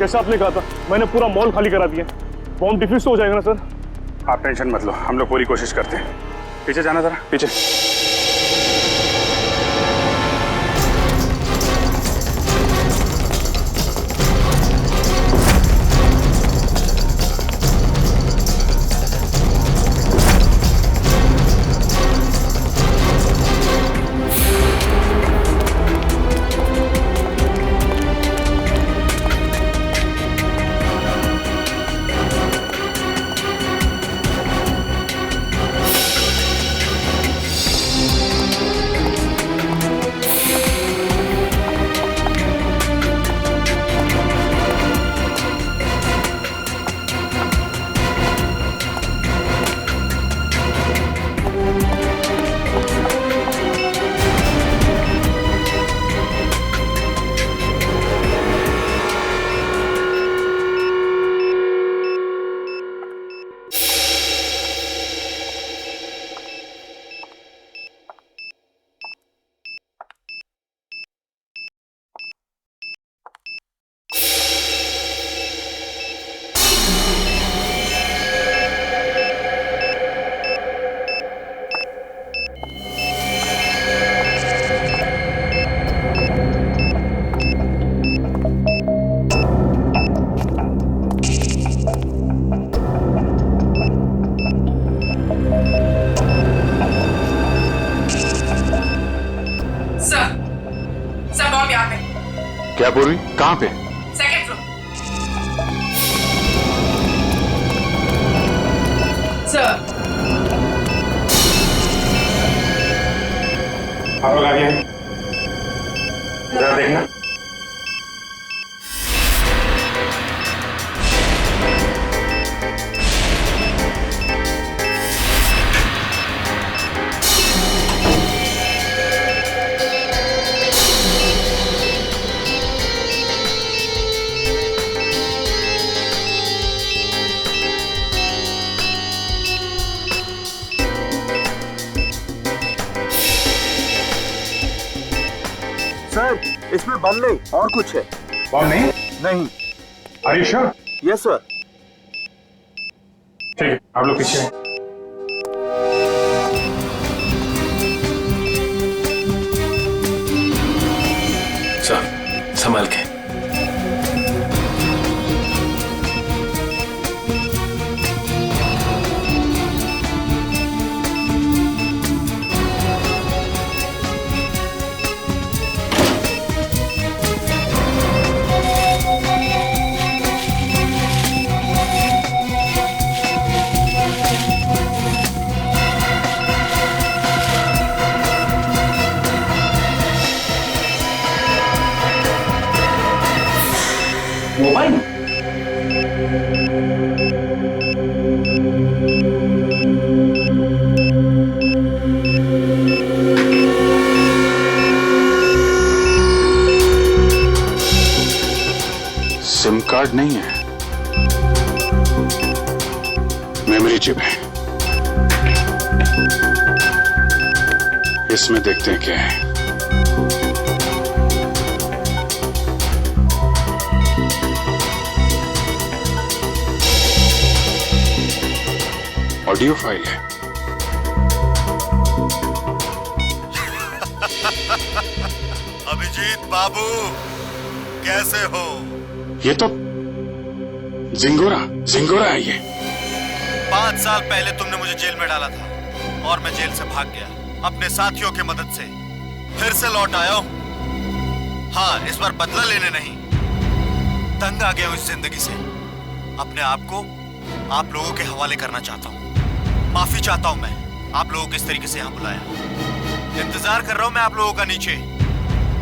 कैसे आपने कहा था, मैंने पूरा मॉल खाली करा दिया। बॉम्ब डिफ्यूज हो जाएगा ना सर? आप टेंशन मत लो, हम लोग पूरी कोशिश करते हैं। पीछे जाना जरा, पीछे। क्या पूर्वी, कहाँ पे? Second floor. सर आप लोग आगे हैं, जरा देखना। सर, इसमें बम नहीं और कुछ है। बॉम्ब नहीं? नहीं। Are you sure? Yes sir. ठीक है, आप लोग पीछे हैं। सर संभाल के। मोबाइल सिम कार्ड नहीं है, मेमोरी चिप है। इसमें देखते हैं क्या है। ऑडियो फाइल है। अभिजीत बाबू, कैसे हो? ये तो जिंगोरा है ये। 5 साल पहले तुमने मुझे जेल में डाला था और मैं जेल से भाग गया अपने साथियों की मदद से। फिर से लौट आया हूं। हाँ, इस बार बदला लेने नहीं, तंग आ गया हूं इस जिंदगी से। अपने आप को आप लोगों के हवाले करना चाहता हूं। माफी चाहता हूं मैं आप लोगों को इस तरीके से यहां बुलाया। इंतजार कर रहा हूं मैं आप लोगों का नीचे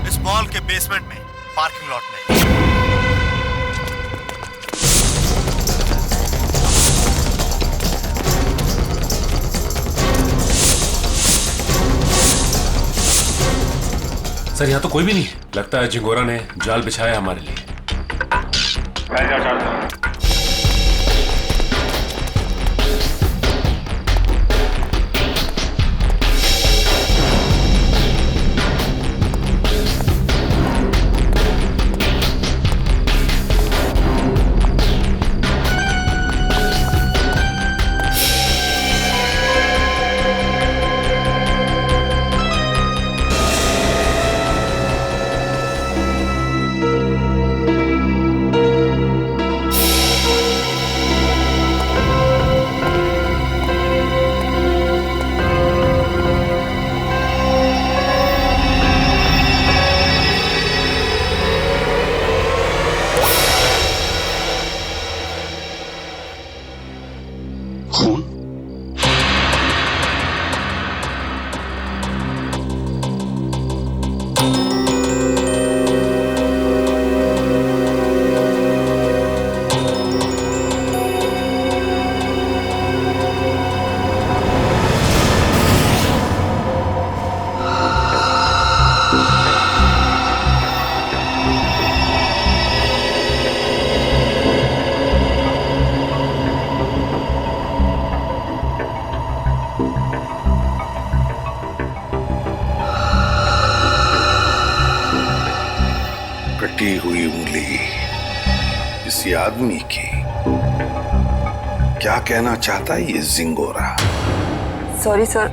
इस मॉल के बेसमेंट में, पार्किंग लॉट में। सर यहाँ तो कोई भी नहीं है। लगता है जिंगोरा ने जाल बिछाया हमारे लिए। कटी हुई उंगली किसी आदमी की। क्या कहना चाहता है ये जिंगोरा? सॉरी सर,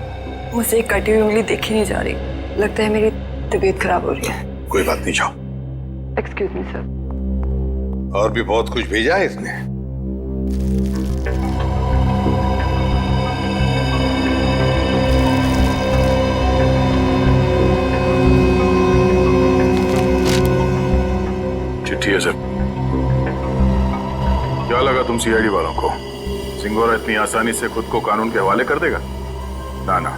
मुझे एक कटी हुई उंगली देखी नहीं जा रही। लगता है मेरी तबीयत खराब हो रही है। कोई बात नहीं, जाओ। Excuse me sir. और भी बहुत कुछ भेजा है इसने। चिट्ठी है सर। क्या लगा तुम सीआईडी वालों को? जिंगोरा इतनी आसानी से खुद को कानून के हवाले कर देगा? ना ना,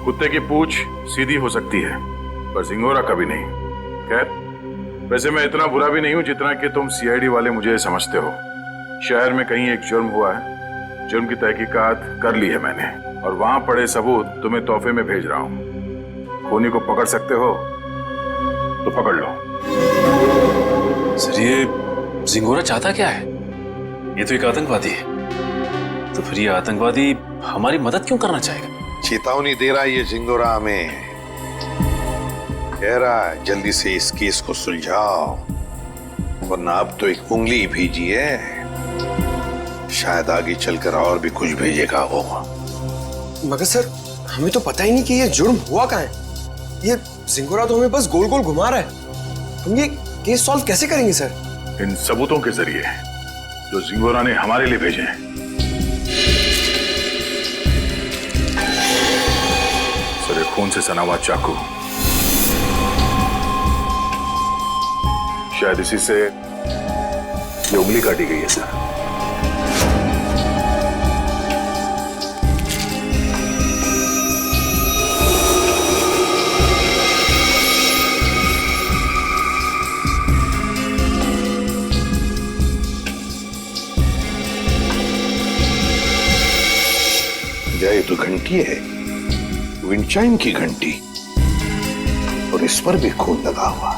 कुत्ते की पूंछ सीधी हो सकती है पर जिंगोरा कभी नहीं। खैर, वैसे मैं इतना बुरा भी नहीं हूं जितना कि तुम सीआईडी वाले मुझे समझते हो। शहर में कहीं एक जुर्म हुआ है, जुर्म की तहकीकात कर ली है मैंने और वहां पड़े सबूत तुम्हें तोहफे में भेज रहा हूं। खूनी को पकड़ सकते हो तो पकड़ लो। सर, ये जिंगोरा चाहता क्या है? ये तो एक आतंकवादी है। तो फिर ये आतंकवादी हमारी मदद क्यों करना चाहेगा? चेतावनी दे रहा है ये जिंगोरा हमें। कह रहा है जल्दी से इस केस को सुलझाओ, वरना अब तो एक उंगली भेजी है, शायद आगे चलकर और भी कुछ भेजेगा वो। मगर सर, हमें तो पता ही नहीं कि ये जुर्म हुआ कहाँ है। ये जिंगोरा तो हमें बस गोल गोल घुमा रहा है। हम ये केस सॉल्व कैसे करेंगे सर? इन सबूतों के जरिए जो जिंगोरा ने हमारे लिए भेजे हैं। सर, खून से सना हुआ चाकू, शायद इसी से ये उंगली काटी गई है सर। ये तो घंटी है, विंचाइम की घंटी, और इस पर भी खून लगा हुआ।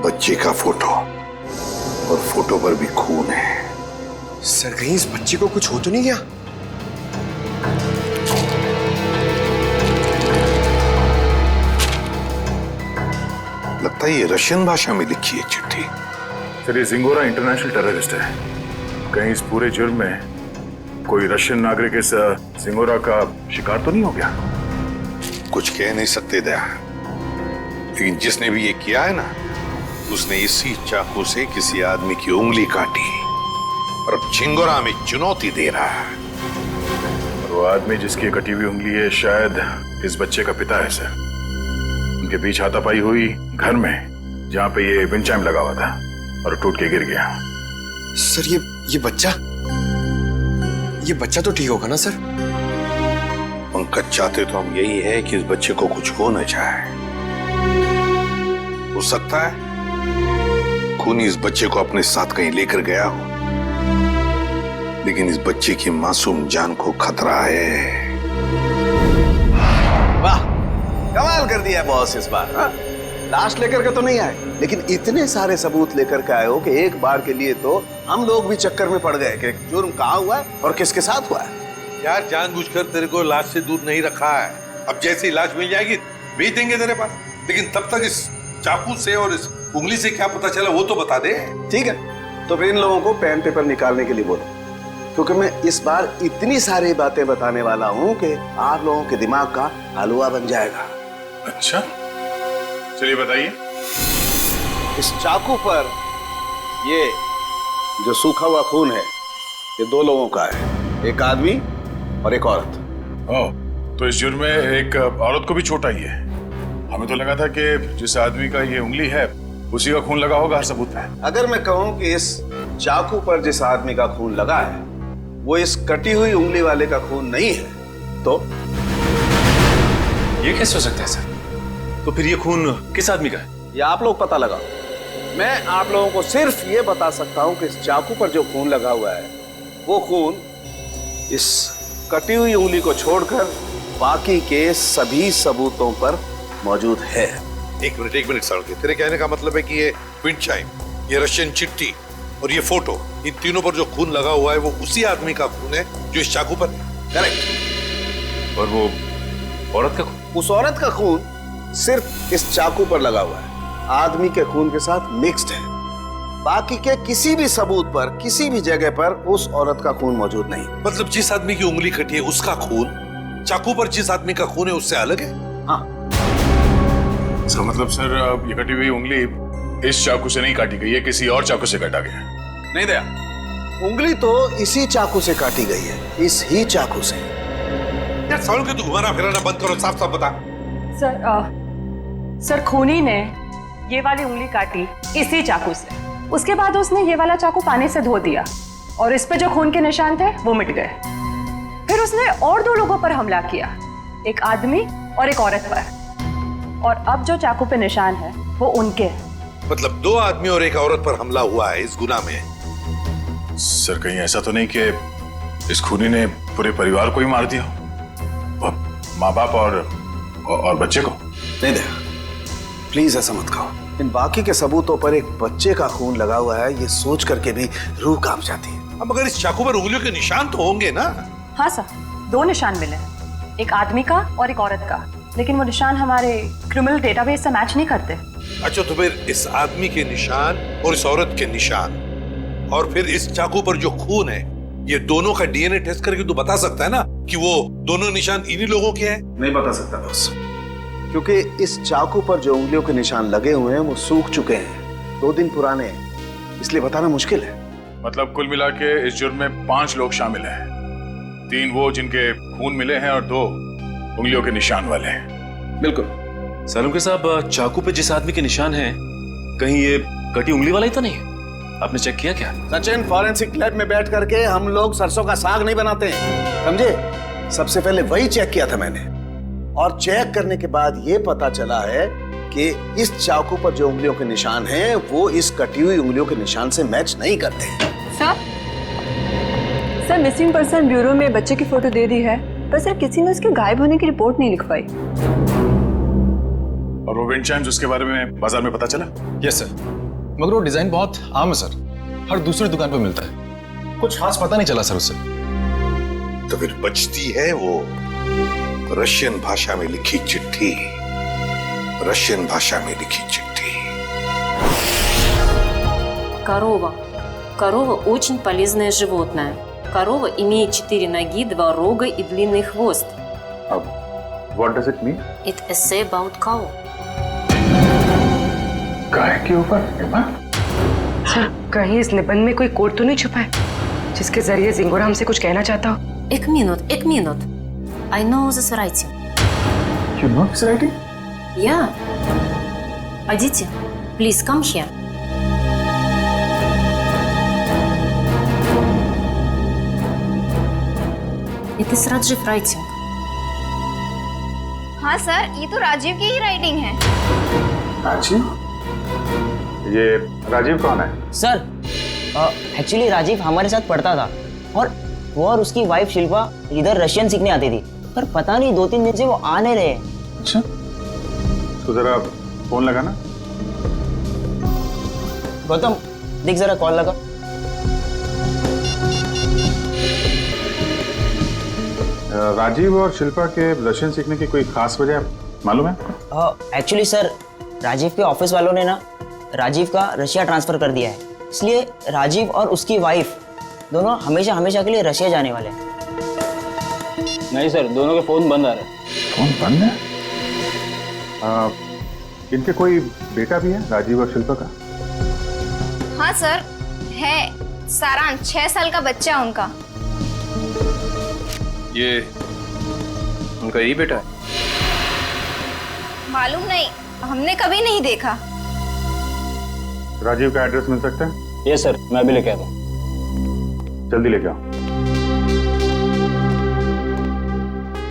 बच्चे का फोटो, और फोटो पर भी खून है। सर, कहीं इस बच्चे को कुछ हो तो नहीं गया? लगता है ये रशियन भाषा में लिखी है चिट्ठी। सर, ये जिंगोरा इंटरनेशनल टेररिस्ट है। कहीं इस पूरे जुर्म में कोई रशियन नागरिक इस जिंगोरा का शिकार तो नहीं हो गया? कुछ कह नहीं सकते दया, लेकिन जिसने भी ये किया है ना, उसने इसी चाकू से किसी आदमी की उंगली काटी और अब जिंगोरा में चुनौती दे रहा है। और वो आदमी जिसकी कटी हुई उंगली है शायद इस बच्चे का पिता है सर। उनके बीच हाथापाई हुई घर में जहां पे ये विंचाइम लगा हुआ था और टूट के गिर गया। सर, ये बच्चा तो ठीक होगा ना सर? पंकज, चाहते तो हम यही है कि इस बच्चे को कुछ हो न जाए। हो सकता है खूनी इस बच्चे को अपने साथ कहीं लेकर गया हो, लेकिन इस बच्चे की मासूम जान को खतरा है। वाह, कमाल कर दिया बॉस इस बार। हाँ? लाश लेकर के तो नहीं आए, लेकिन इतने सारे सबूत लेकर के आए हो कि एक बार के लिए तो हम लोग भी चक्कर में पड़ गए कि जुर्म कहाँ हुआ है और किसके साथ हुआ है। यार, जानबूझकर तेरे को लाश से दूर नहीं रखा है। अब जैसी लाश मिल जाएगी भेज देंगे तेरे पास, लेकिन तब तक इस चाकू से और इस उंगली से क्या पता चला वो तो बता दे। ठीक है, तो फिर इन लोगों को पेन पेपर निकालने के लिए बोलो, क्योंकि मैं इस बार इतनी सारी बातें बताने वाला हूँ कि आप लोगों के दिमाग का हलवा बन जाएगा। अच्छा, चलिए बताइए। इस चाकू पर ये जो सूखा हुआ खून है, ये दो लोगों का है, एक आदमी और एक औरत। ओह, तो इस जुर्म में एक औरत को भी चोट आई है। हमें तो लगा था कि जिस आदमी का ये उंगली है उसी का खून लगा होगा हर सबूत पे। अगर मैं कहूं कि इस चाकू पर जिस आदमी का खून लगा है वो इस कटी हुई उंगली वाले का खून नहीं है, तो ये कैसे हो सकता है सर? तो फिर ये खून किस आदमी का है? ये आप लोग पता लगाओ। मैं आप लोगों को सिर्फ ये बता सकता हूं कि इस चाकू पर जो खून लगा हुआ है वो खून इस कटी हुई उंगली को छोड़कर बाकी के सभी सबूतों पर मौजूद है। एक मिनट सारुके, तेरे कहने का मतलब है कि ये विंचाइम, ये रशियन चिट्ठी और ये फोटो, इन तीनों पर जो खून लगा हुआ है वो उसी आदमी का खून है जो इस चाकू पर है? करेक्ट। और वो औरत का खून? उस औरत का खून सिर्फ इस चाकू पर लगा हुआ है, आदमी के खून के साथ मिक्स्ड है। बाकी के किसी भी सबूत पर, किसी भी जगह पर उस औरत का खून मौजूद नहीं। मतलब जिस आदमी की उंगली कटी है उसका खून चाकू पर जिस आदमी का खून है उससे अलग है? हाँ। इसका मतलब सर ये कटी हुई उंगली इस चाकू से नहीं काटी गई है, किसी और चाकू से काटा गया। नहीं दया, उंगली तो इसी चाकू से काटी गई है, इस ही चाकू से। यार सवालों के तू घुमाना फिराना बंद करो, साफ साफ बता। सर खूनी ने ये वाली उंगली काटी इसी चाकू से। उसके बाद उसने ये वाला चाकू पानी से धो दिया और इस पे जो खून के निशान थे वो मिट गए। फिर उसने और 2 लोगों पर हमला किया, एक आदमी और एक औरत पर। और अब जो चाकू पे निशान है वो उनके हैं। मतलब 2 आदमी और एक औरत पर हमला हुआ है इस गुनाह में। सर कहीं ऐसा तो नहीं कि इस खूनी ने पूरे परिवार को ही मार दिया, माँ बाप और बच्चे को? नहीं दया, प्लीज ऐसा मत कहो। इन बाकी के सबूतों पर एक बच्चे का खून लगा हुआ है, ये सोच करके भी रूह कांप जाती है। अब मगर इस चाकू पर उंगलियों के निशान तो होंगे ना? हाँ सर, 2 निशान मिले हैं, एक आदमी का और एक औरत का, लेकिन वो निशान हमारे क्रिमिनल डेटाबेस से मैच नहीं करते। अच्छा, तो फिर इस आदमी के निशान और इस औरत के निशान और फिर इस चाकू पर जो खून है, ये दोनों का डीएनए टेस्ट करके तू बता सकता है ना कि वो दोनों निशान इन्हीं लोगों के हैं? नहीं बता सकता बॉस, क्योंकि इस चाकू पर जो उंगलियों के निशान लगे हुए हैं वो सूख चुके हैं, 2 दिन पुराने हैं, इसलिए बताना मुश्किल है। मतलब कुल मिला के इस जुर्म में 5 लोग शामिल हैं, 3 वो जिनके खून मिले हैं और 2 उंगलियों के निशान वाले हैं। बिल्कुल। सालुंके साहब, चाकू पे जिस आदमी के निशान हैं, कहीं ये कटी उंगली वाला ही तो नहीं? आपने चेक किया क्या? सचिन, फॉरेंसिक लैब में बैठ करके हम लोग सरसों का साग नहीं बनाते हैं, समझे? सबसे पहले वही चेक किया था मैंने, और चेक करने के बाद ये पता चला है कि इस चाकू पर जो उंगलियों के निशान हैं वो इस कटी हुई उंगलियों के निशान से मैच नहीं करते। सर मिसिंग पर्सन ब्यूरो में बच्चे की फोटो दे दी है, पर सर किसी ने उसके गायब होने की रिपोर्ट नहीं लिखवाई। और वो विंड चाइम्स, उसके बारे में बाजार में पता चला? यस सर, मगर वो डिजाइन बहुत आम है सर, हर दूसरी दुकान पे मिलता है, कुछ खास पता नहीं चला सर उससे। तो फिर बचती है वो रशियन भाषा में लिखी चिट्ठी, रशियन भाषा में लिखी चिट्ठी। Корова. Корова очень полезное животное. Корова имеет 4 ноги, 2 рога и длинный хвост. What does it mean? It essay about cow. गाय के ऊपर सर कहीं इस निबंध में कोई कोड तो नहीं छुपा है जिसके जरिए जिंगोरा हमसे कुछ कहना चाहता हो? एक minute. I know this writing. You know this writing? Yeah. Aditi, please come here. It is Rajiv writing. हाँ सर, ये तो राजीव की ही राइटिंग है। राजीव? ये राजीव कौन है? सर एक्चुअली राजीव हमारे साथ पढ़ता था और वो और उसकी वाइफ शिल्पा इधर रशियन सीखने आती थी, पर पता नहीं 2-3 दिन से वो आ नहीं रहे। अच्छा, तो जरा फोन लगाना। गौतम देख जरा कॉल लगा। राजीव और शिल्पा के रशियन सीखने की कोई खास वजह मालूम है? एक्चुअली सर राजीव के ऑफिस वालों ने ना राजीव का रशिया ट्रांसफर कर दिया है, इसलिए राजीव और उसकी वाइफ दोनों हमेशा हमेशा के लिए रशिया जाने वाले हैं। नहीं सर, दोनों के फोन बंद आ रहे हैं। फोन बंद है? इनके कोई बेटा भी है, राजीव और शिल्पा का? हाँ सर है, सारांश 6 साल का बच्चा है उनका। ये उनका यही बेटा है? मालूम नहीं, हमने कभी नहीं देखा। राजीव का एड्रेस मिल सकता है? ये सर, मैं अभी लेके आता हूँ। जल्दी लेके आओ।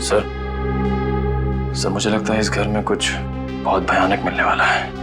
सर मुझे लगता है इस घर में कुछ बहुत भयानक मिलने वाला है।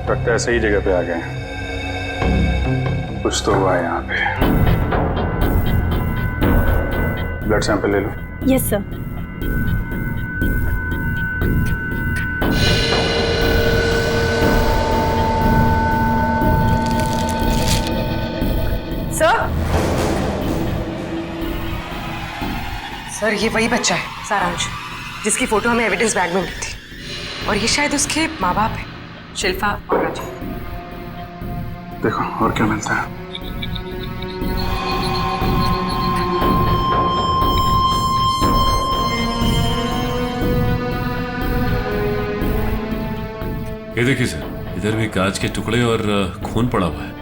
लगता है सही जगह पे आ गए। कुछ तो हुआ है यहाँ पे। ब्लड सैंपल ले लो। Yes sir. सर ये वही बच्चा है सारांश, जिसकी फोटो हमें एविडेंस बैग में मिली थी, और ये शायद उसके माँ बाप है, शिल्पा और राजीव। देखो और क्या मिलता है। ये देखिए सर, इधर भी कांच के टुकड़े और खून पड़ा हुआ है।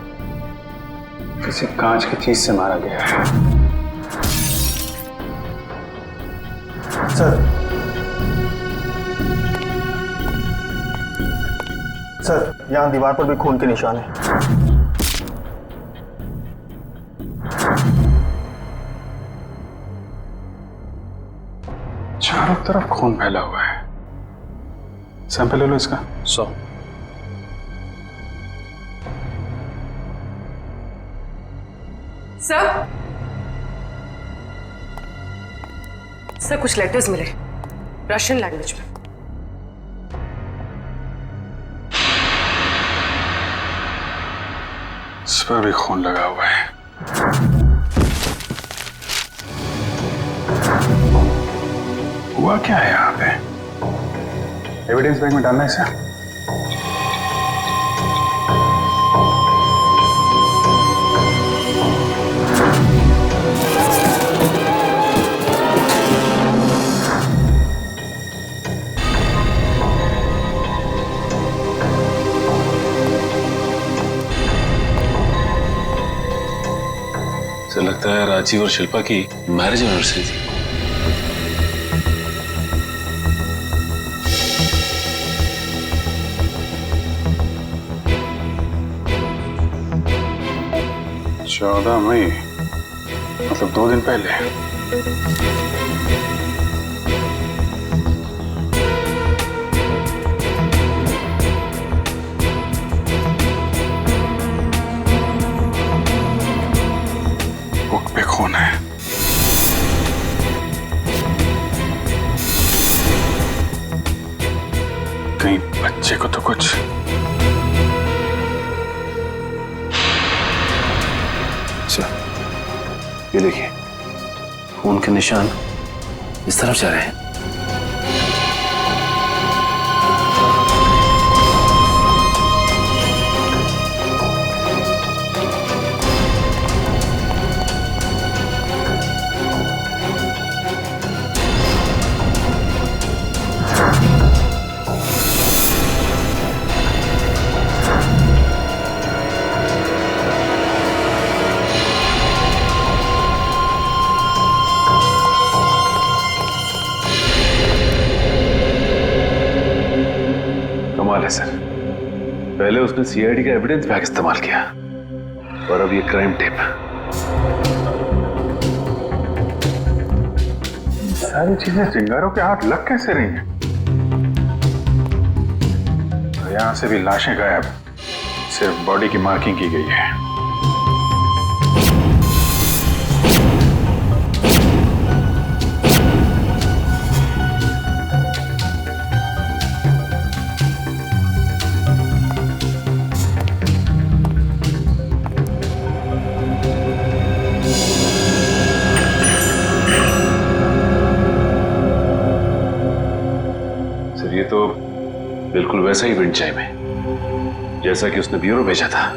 किसी कांच की चीज से मारा गया है। सर यहाँ दीवार पर भी खून के निशान हैं। चारों तरफ खून फैला हुआ है। सैंपल ले लो इसका। 100। सर कुछ लेटर्स मिले रशियन लैंग्वेज में। इस पर भी खून लगा हुआ है। हुआ क्या है यहाँ पे? एविडेंस बैग में डालना है इसे। लगता है राजीव और शिल्पा की मैरिज एनिवर्सरी थी। चौदह मई, मतलब 2 दिन पहले। बुक पे खून है। कहीं बच्चे को तो कुछ। ये देखिए खून के निशान इस तरफ जा रहे हैं। सर, पहले उसने सीआईडी का एविडेंस बैग इस्तेमाल किया और अब ये क्राइम टेप। सारी चीजें चिंगारों के हाथ लग कैसे रही हैं? तो यहां से भी लाशें गायब, सिर्फ बॉडी की मार्किंग की गई है। ये तो बिल्कुल वैसा ही विंड चाइम है जैसा कि उसने ब्यूरो भेजा था।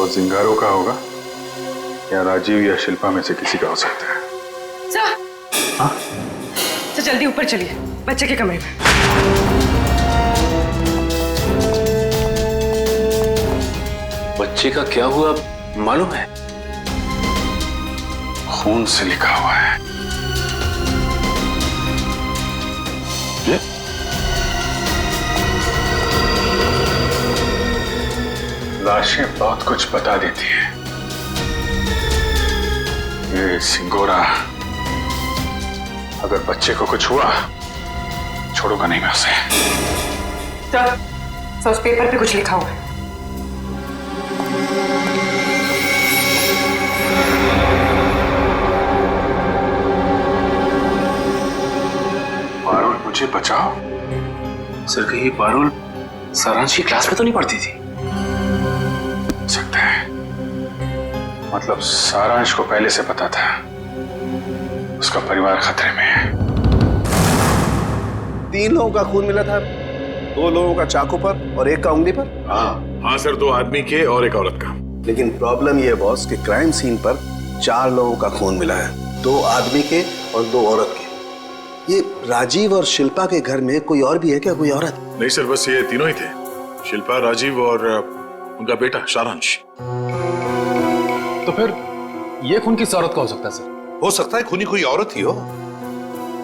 जिंगारो का होगा या राजीव या शिल्पा में से किसी का हो सकता है। सर, हाँ? तो जल्दी ऊपर चलिए, बच्चे के कमरे में। बच्चे का क्या हुआ मालूम है? खून से लिखा हुआ है। ये? लाशें बहुत कुछ बता देती है। ये सिंगोरा अगर बच्चे को कुछ हुआ छोड़ूंगा नहीं मैं उसे। तो उस पेपर पे कुछ लिखा हुआ है। पारुल मुझे बचाओ। सर कहीं पारुल सारांश की क्लास में तो नहीं पढ़ती थी? सकता है, मतलब सारांश को पहले से पता था उसका परिवार खतरे में है। 3 लोगों का खून मिला था, 2 लोगों का चाकू पर और 1 का उंगली पर। हाँ सर, 2 आदमी के और 1 औरत का। लेकिन प्रॉब्लम यह बॉस कि क्राइम सीन पर 4 लोगों का खून मिला है, 2 आदमी के और 2 औरत के। ये राजीव और शिल्पा के घर में कोई और भी है क्या, कोई औरत? नहीं सर, बस ये तीनों ही थे, शिल्पा, राजीव और उनका बेटा सारांश। तो फिर ये खून किस औरत का हो सकता है सर? हो सकता है खूनी कोई औरत ही हो।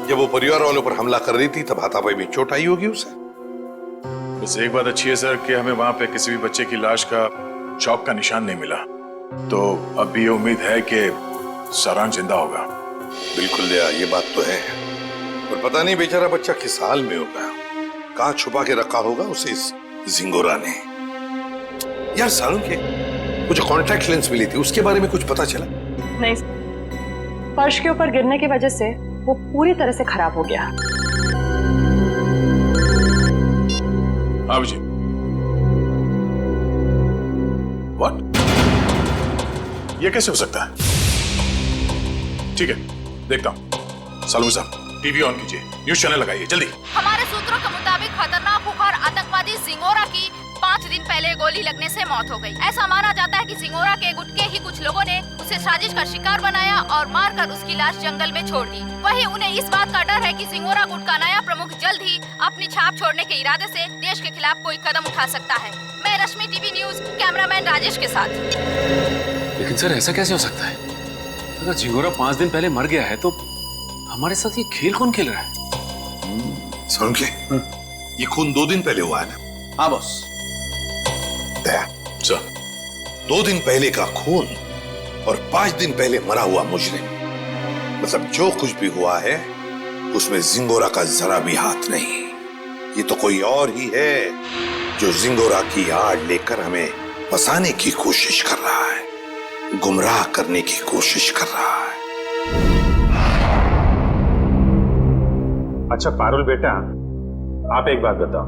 जब वो परिवार वालों पर हमला कर रही थी तब हाथापाई में चोट आई होगी उसे। बस एक बात अच्छी है सर कि हमें वहां पे किसी भी बच्चे की लाश का चौक का निशान नहीं मिला, तो अब भी ये उम्मीद है कि सारांश जिंदा होगा। बिल्कुल दया, ये बात तो है, पर पता नहीं बेचारा बच्चा किस हाल में होगा, कहाँ छुपा के रखा होगा उसे इस जिंगोरा ने। यार सारुण के वो जो कॉन्टैक्ट लेंस मिली थी उसके बारे में कुछ पता चला? नहीं, फर्श के ऊपर गिरने की वजह से वो पूरी तरह से खराब हो गया। हाँ जी। व्हाट? ये कैसे हो सकता है? ठीक है, देखता हूं। सालू साहब, टीवी ऑन कीजिए, न्यूज चैनल लगाइए जल्दी। हमारे सूत्रों के मुताबिक खतरनाक खुखार आतंकवादी जिंगोरा की 5 दिन पहले गोली लगने से मौत हो गई। ऐसा माना जाता है कि जिंगोरा के गुट के ही कुछ लोगों ने उसे साजिश का शिकार बनाया और मारकर उसकी लाश जंगल में छोड़ दी। वहीं उन्हें इस बात का डर है कि जिंगोरा गुट का नया प्रमुख जल्द ही अपनी छाप छोड़ने के इरादे से देश के खिलाफ कोई कदम उठा सकता है। मैं रश्मि, टीवी न्यूज, कैमरामैन राजेश के साथ। लेकिन सर ऐसा कैसे हो सकता है? अगर जिंगोरा 5 दिन पहले मर गया है तो हमारे साथ ये खेल कौन खेल रहा है? सारुण के ये खून 2 दिन पहले हुआ है ना? हाँ बॉस। दया सर, 2 दिन पहले का खून और 5 दिन पहले मरा हुआ मुजरिम, मतलब जो कुछ भी हुआ है उसमें जिंगोरा का जरा भी हाथ नहीं। ये तो कोई और ही है जो जिंगोरा की आड़ लेकर हमें फंसाने की कोशिश कर रहा है, गुमराह करने की कोशिश कर रहा है। अच्छा पारुल बेटा, आप एक बात बताओ,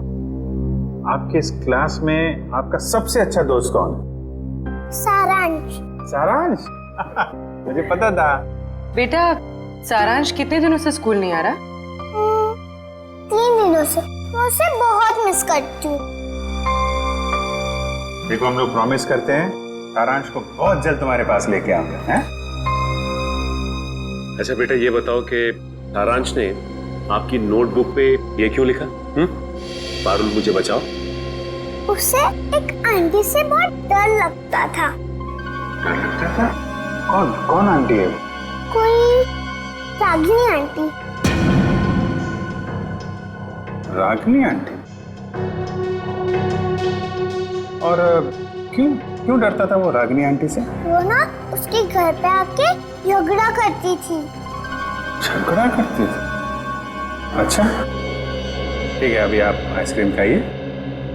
आपके इस क्लास में आपका सबसे अच्छा दोस्त कौन है? सारांश। सारांश? मुझे पता था। बेटा, सारांश कितने दिनों से स्कूल नहीं आ रहा? 3 दिनों से। मैं उसे बहुत मिस करती हूँ। देखो, हम लोग प्रॉमिस करते हैं सारांश को बहुत जल्द तुम्हारे पास लेके आऊंगा, हैं? अच्छा बेटा, ये बताओ कि सारांश ने आपकी नोटबुक पे ये क्यों लिखा? पारुल मुझे बचाओ। उसे एक आंटी से बहुत डर लगता था। डर लगता था? कौन आंटी है? कोई रागिनी आंटी। रागिनी आंटी? और क्यों डरता था वो रागिनी आंटी से? वो ना उसके घर पे आके झगड़ा करती थी। झगड़ा करती थी? अच्छा ठीक है, अभी आप आइसक्रीम खाइए,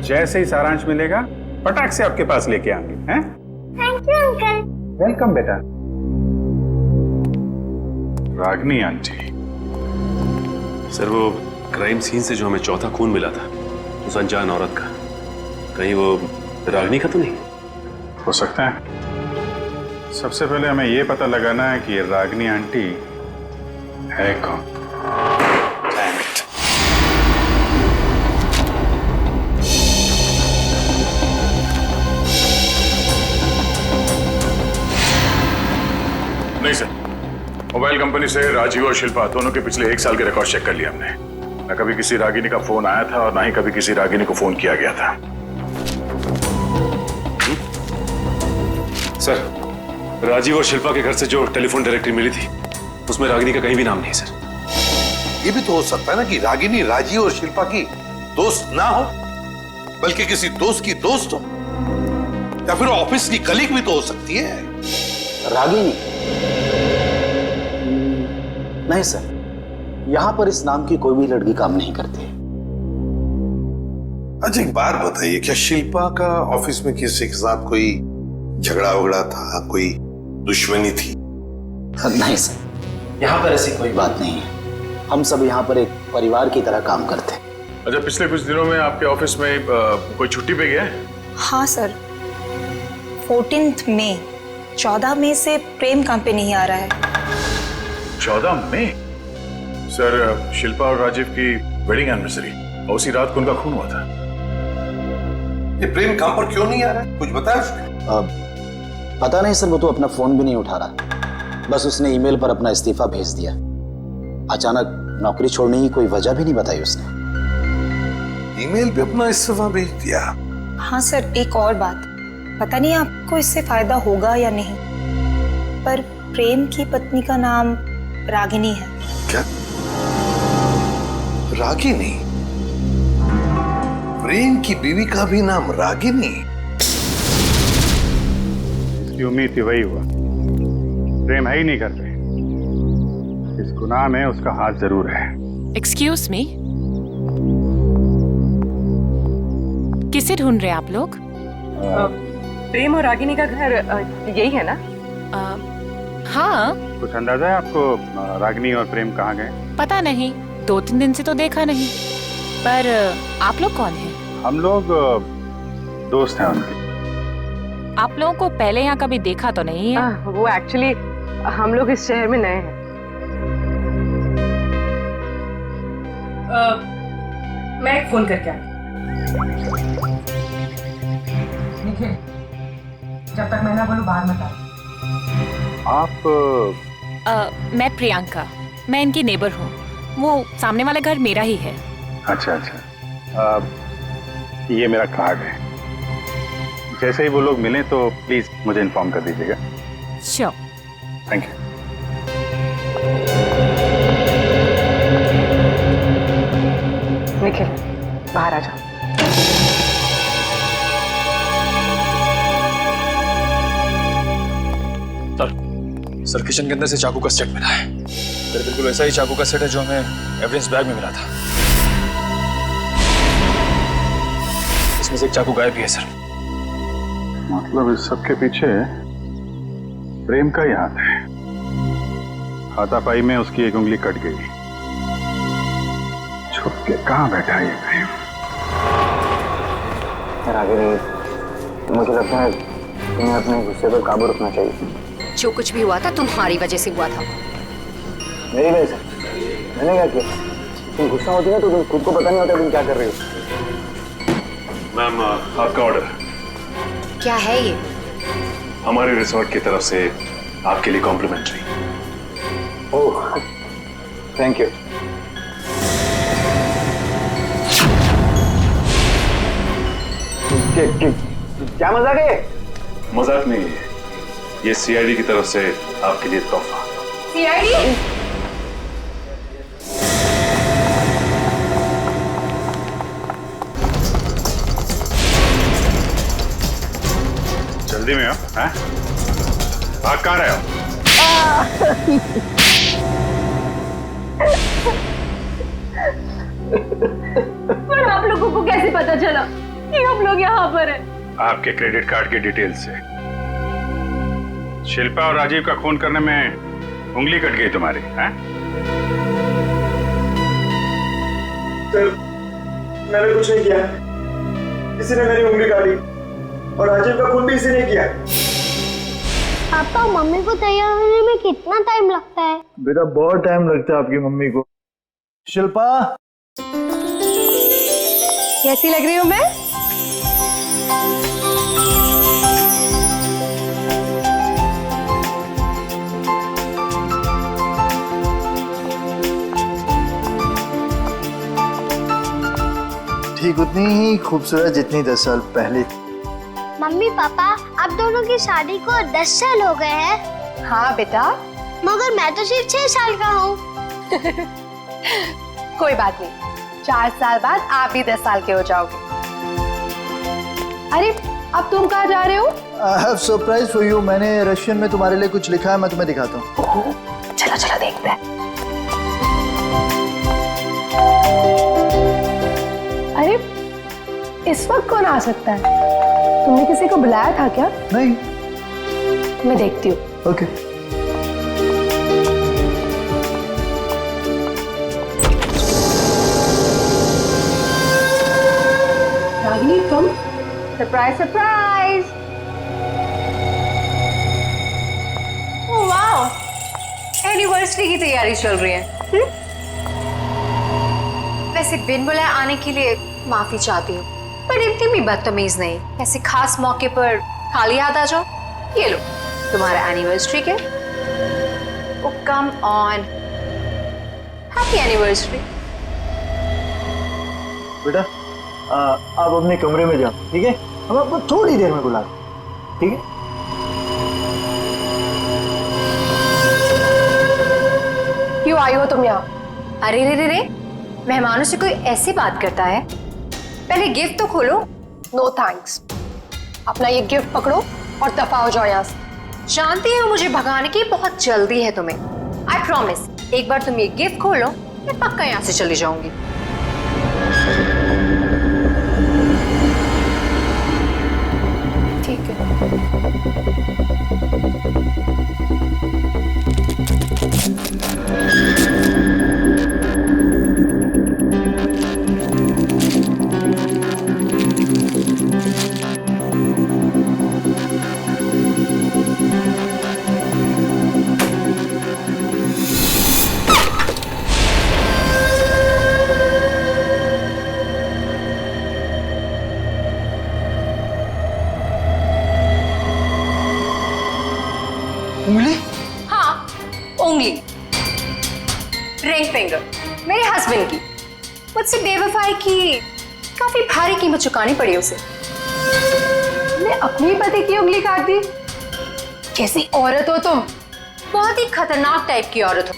जैसे ही सारांश मिलेगा पटाख से आपके पास लेके आएंगे, हैं? Thank you uncle. वेलकम बेटा। रागिनी आंटी। सर वो क्राइम सीन से जो हमें चौथा खून मिला था उस अनजान औरत का, कहीं वो रागिनी का तो नहीं? हो सकता है। सबसे पहले हमें ये पता लगाना है कि ये रागिनी आंटी है कौन। नहीं सर, मोबाइल कंपनी से राजीव और शिल्पा दोनों के पिछले 1 साल के रिकॉर्ड चेक कर लिया हमने। न कभी किसी रागिनी का फोन आया था और ना ही कभी किसी रागिनी को फोन किया गया था। सर, राजीव और शिल्पा के घर से जो टेलीफोन डायरेक्टरी मिली थी उसमें रागिनी का कहीं भी नाम नहीं सर। ये भी तो हो सकता है ना कि रागिनी राजीव और शिल्पा की दोस्त ना हो, बल्कि किसी दोस्त की दोस्त हो, या फिर ऑफिस की कलीग भी तो हो सकती है। रागिनी? नहीं सर, यहां पर इस नाम की कोई भी लड़की काम नहीं करती। अच्छा एक बात बताइए, क्या शिल्पा का ऑफिस में किसी के साथ कोई झगड़ा वगड़ा था, कोई दुश्मनी थी? नहीं सर, यहाँ पर ऐसी कोई बात नहीं है। हम सब यहाँ पर एक परिवार की तरह काम करते हैं। अच्छा, पिछले कुछ दिनों में आपके ऑफिस में कोई छुट्टी पे गया है? हाँ सर, 14 मई 14 मई से प्रेम काम पे नहीं आ रहा है। 14 मई? सर, शिल्पा और राजीव की वेडिंग एनिवर्सरी और उसी रात को उनका खून हुआ था। ये प्रेम काम पर क्यों नहीं आ रहा है, कुछ बताया उसने? पता नहीं सर, वो तो अपना फोन भी नहीं उठा रहा। बस उसने ईमेल पर अपना इस्तीफा भेज दिया। अचानक नौकरी छोड़ने की कोई वजह भी नहीं बताई उसने। ईमेल पे अपना इस्तीफा भेज दिया? हाँ सर, एक और बात, पता नहीं आपको इससे फायदा होगा या नहीं, पर प्रेम की पत्नी का नाम रागिनी है। क्या? रागिनी? प्रेम की बीवी का भी नाम रागिनी? इसकी उम्मीद थी, वही हुआ। प्रेम है ही नहीं करते, इस गुनाह में उसका हाथ जरूर है। एक्सक्यूज मी, किसे ढूंढ रहे हैं आप लोग? प्रेम और रागिनी का घर यही है ना? हाँ। कुछ अंदाजा है आपको रागिनी और प्रेम कहाँ गए? पता नहीं, 2-3 दिन से तो देखा नहीं। पर आप लोग कौन हैं? हम लोग दोस्त हैं उनके। आप लोगों को पहले यहाँ कभी देखा तो नहीं है? वो एक्चुअली हम लोग इस शहर में नए हैं। मैं एक फोन करके आती। जब तक मैं ना बोलूं बाहर मत आओ। आप? मैं प्रियंका, मैं इनकी नेबर हूँ। वो सामने वाला घर मेरा ही है। अच्छा अच्छा, ये मेरा कार्ड है। जैसे ही वो लोग मिलें तो प्लीज मुझे इन्फॉर्म कर दीजिएगा। श्योर। Thank you. निखिल, बाहर आ जाओ। सर, किचन के अंदर से चाकू का सेट मिला है। सर, बिल्कुल ऐसा ही चाकू का सेट है जो हमें एविडेंस बैग में मिला था। इसमें से एक चाकू गायब भी है सर। मतलब इस सब के पीछे प्रेम का ही हाथ है। हाथापाई में उसकी एक उंगली कट गई। छुप के कहाँ बैठा ये प्रेम? मुझे लगता है तुम्हें अपने गुस्से पर काबू रखना चाहिए। जो कुछ भी हुआ था तुम्हारी वजह से हुआ था। मेरी वजह से? मैंने क्या किया? तुम गुस्सा होती है तो तुम खुद को पता नहीं होता तुम क्या कर रही हो। मैम, आपका ऑर्डर। क्या है ये? हमारे रिसोर्ट की तरफ से आपके लिए कॉम्प्लीमेंट्री। Oh, thank you. क्या मजाक है? मजाक नहीं है, ये सीआईडी की तरफ से आपके लिए तोहफा। सीआईडी? जल्दी में हो? हैं? भाग कहाँ रहे हो? पर आप लोगों को कैसे पता चला कि हम लोग यहाँ पर हैं? आपके क्रेडिट कार्ड की डिटेल्स से। शिल्पा और राजीव का खून करने में उंगली कट गई तुम्हारी, हैं? सर, मैंने कुछ नहीं किया। किसी ने मेरी उंगली काटी और राजीव का खून भी इसी ने किया। पापा, मम्मी को तैयार होने में कितना टाइम लगता है? बेटा, बहुत टाइम लगता है आपकी मम्मी को। शिल्पा, कैसी लग रही हूँ मैं? ठीक उतनी ही खूबसूरत जितनी 10 साल पहले थी। मम्मी पापा आप दोनों की शादी को 10 साल हो गए हैं। हाँ बेटा। मगर मैं तो सिर्फ 6 साल का हूँ। कोई बात नहीं, 4 साल बाद आप भी 10 साल के हो जाओगे। अरे अब तुम कहाँ जा रहे हो? I have surprise for you। मैंने रशियन में तुम्हारे लिए कुछ लिखा है, मैं तुम्हें दिखाता हूँ। चलो चलो देखते हैं। अरे इस वक्त कौन आ सकता है? तुमने किसी को बुलाया था क्या? नहीं। मैं देखती हूँ। ओके। रागिनी तुम? Surprise surprise. Oh wow, anniversary की तैयारी चल रही है। वैसे बिन बुलाए आने के लिए माफी चाहती हूँ, पर इतनी भी बदतमीज नहीं। ऐसे खास मौके पर खाली हाथ आ जाओ। ये लो तुम्हारा एनिवर्सरी के। ओ कम ऑन, हैप्पी एनिवर्सरी। बेटा आप अपने कमरे में जाओ, ठीक है? हम आपको थोड़ी देर में बुला रहे हैं, ठीक है? क्यों आई हो तुम यहाँ? अरे रे रे रे, मेहमानों से कोई ऐसी बात करता है? पहले गिफ्ट तो खोलो। नो थैंक्स, अपना ये गिफ्ट पकड़ो और दफा हो जाओ यहाँ से। जानती हो मुझे भगाने की बहुत जल्दी है तुम्हें। आई प्रॉमिस, एक बार तुम ये गिफ्ट खोलो मैं पक्का यहाँ से चली जाऊंगी। ठीक है। उंगली? हाँ, उंगली, रिंग फिंगर, मेरे हस्बैंड की। मुझसे बेवफाई की काफी भारी कीमत चुकानी पड़ी उसे। मैं अपनी पति की उंगली काट दी। कैसी औरत हो तुम? बहुत ही खतरनाक टाइप की औरत हो।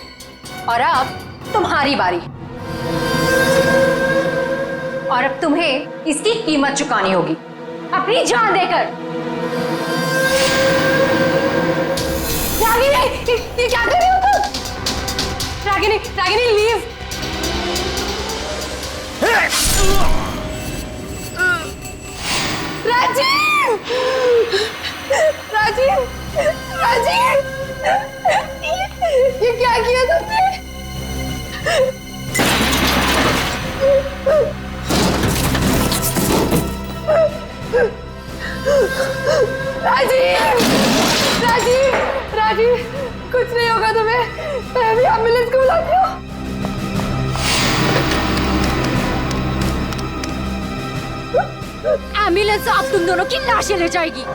और अब तुम्हारी बारी, और अब तुम्हें इसकी कीमत चुकानी होगी अपनी जान देकर। रागिनी, ये क्या कर रही हो तुम? रागिनी, रागिनी लीव। राजीव, राजीव, राजीव, ये क्या किया तुमने? राजीव, राजीव, राजीव, कुछ नहीं होगा तुम्हें। मैं अभी एम्बुलेंस को बुलाती हूँ। एम्बुलेंस अब तुम दोनों की लाशें ले जाएगी।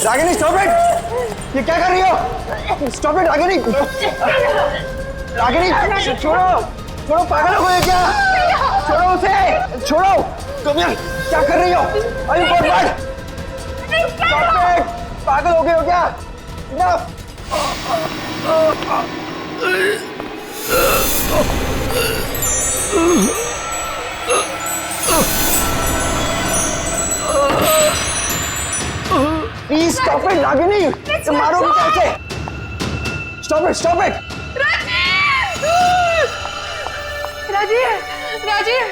Ragini stop it! ये क्या कर रही हो? Stop it Ragini! रागिनी छोड़ो, छोड़ो, पागल हो गए क्या? छोड़ो उसे, छोड़ो! तुम यार क्या कर रही हो? अरे बहुत स्टॉप इट! पागल हो गए हो क्या? Enough! Please stop it, Ragini! तुम मारोगे कैसे? Stop it! Stop it! Rajiv, Rajiv,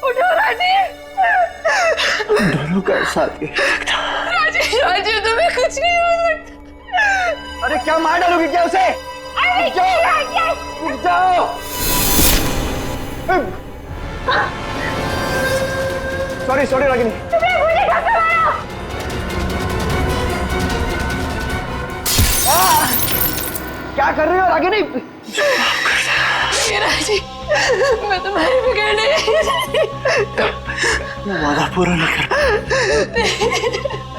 उठो राजीव। दोनों का साथ राजीव राजीव तुम्हें कुछ नहीं हो सकता। अरे क्या मार डालोगी क्या उसे? रुक जाओ, रुक जाओ। Sorry sorry Ragini. मुझे कैसे मारा? क्या कर रही हो रागिनी? राजीव, मैं तुम्हारे बिगड़ने वादा पूरा नहीं कर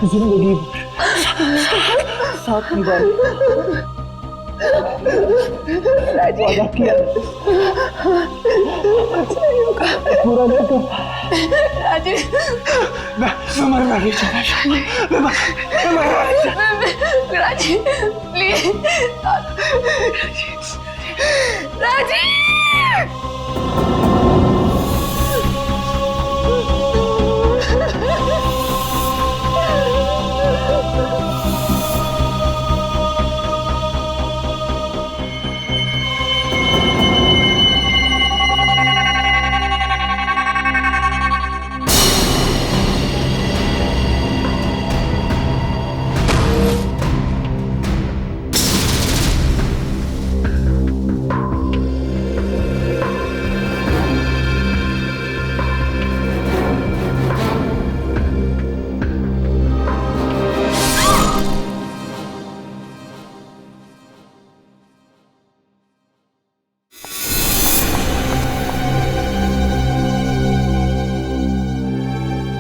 जिंदगी साथ निभाओ। वादा किया पूरा नहीं कर। राजीव, मैं मरना नहीं चाहता। मैं मरना नहीं चाहता। Rajiv please. Rajiv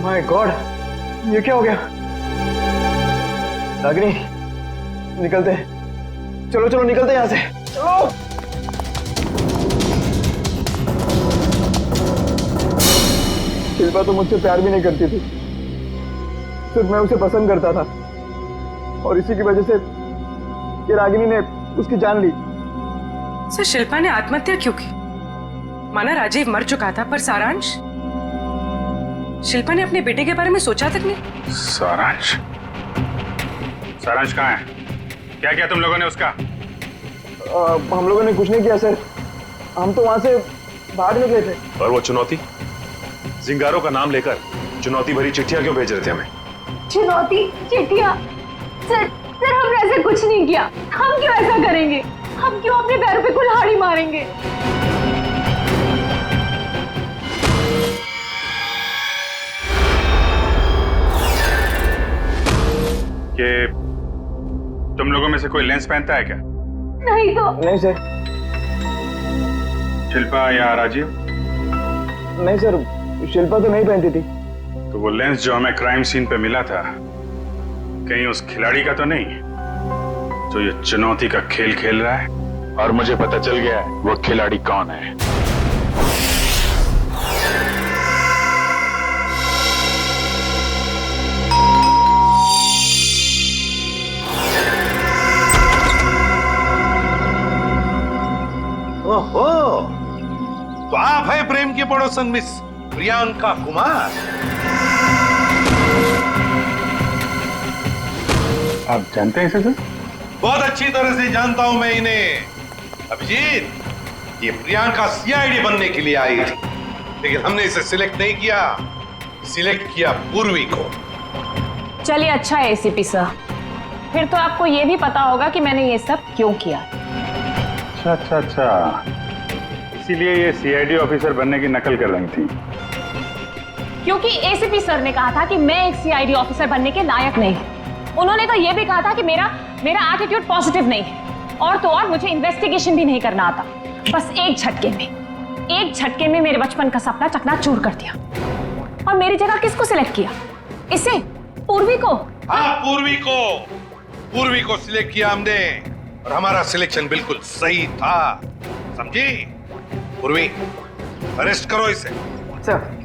my god, ये क्या हो गया? रागिनी निकलते हैं। चलो चलो निकलते हैं यहाँ से। चलो। शिल्पा तो मुझसे प्यार भी नहीं करती थी, सिर्फ मैं उसे पसंद करता था और इसी की वजह से ये रागिनी ने उसकी जान ली। सर शिल्पा ने आत्महत्या क्यों की? माना राजीव मर चुका था, पर सारांश? शिल्पा ने अपने बेटे के बारे में सोचा तक नहीं। सारांश? सारांश कहाँ है? क्या किया तुम लोगों ने उसका? हम लोगों ने कुछ नहीं किया सर, हम तो वहां से भाग निकले थे। और वो चुनौती, जिंगारों का नाम लेकर चुनौती भरी चिट्ठियां क्यों भेज रहे थे हमें? चुनौती चिट्ठियां? सर सर हमने ऐसा कुछ नहीं किया। हम क्यों ऐसा करेंगे? हम क्यों अपने पैरों पे कुल्हाड़ी मारेंगे? कि तुम लोगों में से कोई लेंस पहनता है क्या? नहीं तो। नहीं सर। शिल्पा या राजीव? नहीं सर, शिल्पा तो नहीं पहनती थी। तो वो लेंस जो हमें क्राइम सीन पे मिला था, कहीं उस खिलाड़ी का तो नहीं जो ये चुनौती का खेल खेल रहा है? और मुझे पता चल गया है वो खिलाड़ी कौन है। ओहो, तो आप है प्रेम की पड़ोसन मिस प्रियंका कुमार। आप जानते हैं इसे सर? बहुत अच्छी तरह से जानता हूं मैं इन्हें। अभिजीत, ये प्रियंका सीआईडी बनने के लिए आई थी, लेकिन हमने इसे सिलेक्ट नहीं किया, सिलेक्ट किया पूर्वी को। चलिए अच्छा है एसीपी सर, फिर तो आपको ये भी पता होगा कि मैंने ये सब क्यों किया। अच्छा, इसीलिए ये सीआईडी ऑफिसर बनने की नकल कर रही थी। क्योंकि एसीपी सर ने कहा था कि मैं एक सीआईडी ऑफिसर बनने के लायक नहीं हूं। उन्होंने तो ये भी कहा था कि मेरा एटीट्यूड पॉजिटिव नहीं है, और तो और मुझे इन्वेस्टिगेशन भी नहीं करना आता। बस एक झटके में मेरे बचपन का सपना चकनाचूर कर दिया। और मेरी जगह किसको सिलेक्ट किया? इसे, पूर्वी को। हाँ, पूर्वी को सिलेक्ट किया हमने, और हमारा सिलेक्शन बिल्कुल सही था, समझी? पूर्वी, अरेस्ट करो इसे। सर।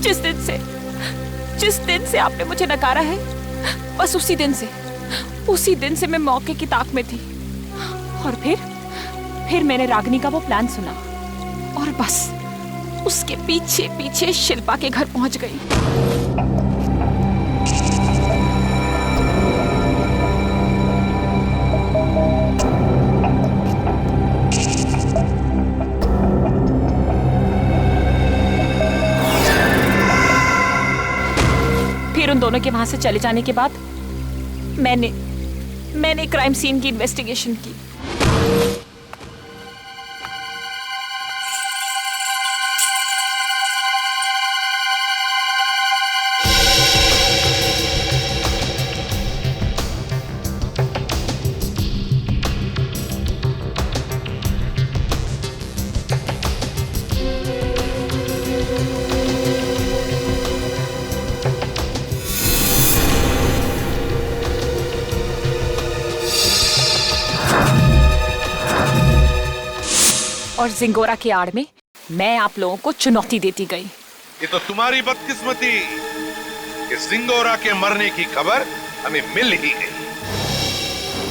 जिस दिन से आपने मुझे नकारा है, बस उसी दिन से मैं मौके की ताक में थी। और फिर मैंने रागिनी का वो प्लान सुना और बस उसके पीछे पीछे शिल्पा के घर पहुंच गई। फिर उन दोनों के वहां से चले जाने के बाद मैंने क्राइम सीन की इन्वेस्टिगेशन की। और जिंगोरा की आड़ में मैं आप लोगों को चुनौती देती गई। ये तो तुम्हारी बदकिस्मती कि जिंगोरा के मरने की खबर हमें मिल ही गई।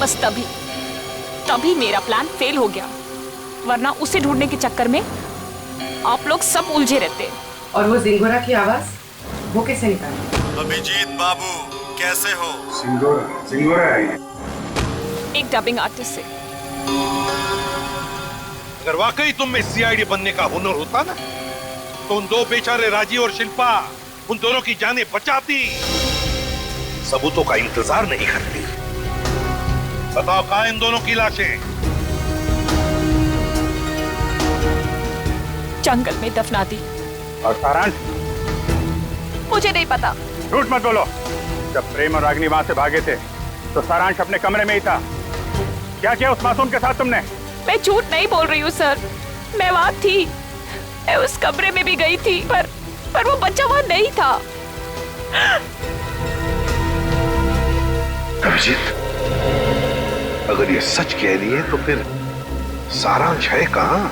बस तभी मेरा प्लान फेल हो गया, वरना उसे ढूंढने के चक्कर में आप लोग सब उलझे रहते। और वो जिंगोरा की आवाज वो कैसे निकाली? अभिजीत बाबू कैसे हो? जिंगोरा है। एक डबिंग आर्टिस्ट से। अगर वाकई तुम में सीआईडी बनने का हुनर होता ना, तो उन दो बेचारे राजीव और शिल्पा, उन दोनों की जानें बचाती, सबूतों का इंतजार नहीं करती। बताओ कहां इन दोनों की लाशें? जंगल में दफना दी। और सारांश? मुझे नहीं पता। झूठ मत बोलो। जब प्रेम और रागिनी वहां से भागे थे तो सारांश अपने कमरे में ही था। क्या किया उस मासूम के साथ तुमने? मैं झूठ नहीं बोल रही हूँ सर, मैं वहां थी, मैं उस कमरे में भी गई थी, पर वो बच्चा वहां नहीं था। अभिजीत, अगर ये सच कह रही है तो फिर सारांश है कहां?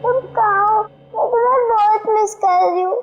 तुम कहाँ हो? मैं तुम्हें बहुत मिस कर रही हूँ।